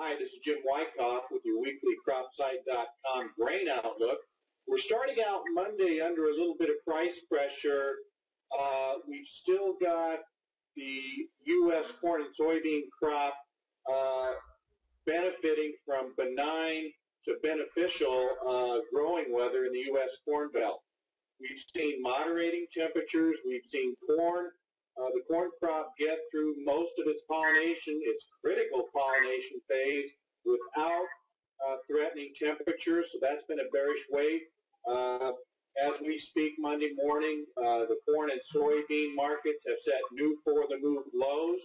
Hi, this is Jim Wyckoff with your weekly CropSite.com grain outlook. We're starting out Monday under a little bit of price pressure. We've still got the U.S. corn and soybean crop benefiting from benign to beneficial growing weather in the U.S. Corn Belt. We've seen moderating temperatures. We've seen the corn crop get through most of its pollination, its critical pollination phase, without threatening temperatures. So that's been a bearish wait. As we speak Monday morning, the corn and soybean markets have set new for-the-move lows.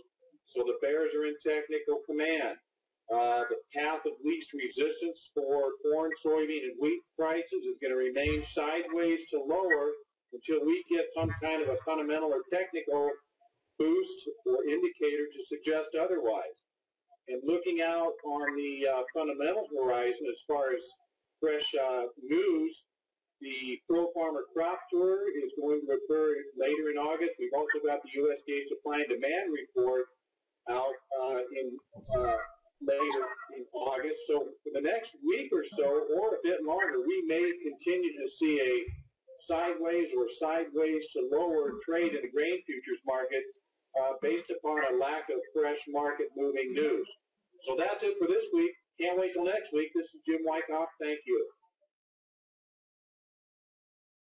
So the bears are in technical command. The path of least resistance for corn, soybean, and wheat prices is going to remain sideways to lower until we get some kind of a fundamental or technical boost or indicator to suggest otherwise. And looking out on the fundamental horizon as far as fresh news, the Pro Farmer Crop Tour is going to occur later in August. We've also got the USDA Supply and Demand Report out later in August. So for the next week or so, or a bit longer, we may continue to see a sideways or sideways to lower trade in the grain futures markets based upon a lack of fresh market moving news. So that's it for this week. Can't wait till next week. This is Jim Wyckoff. Thank you.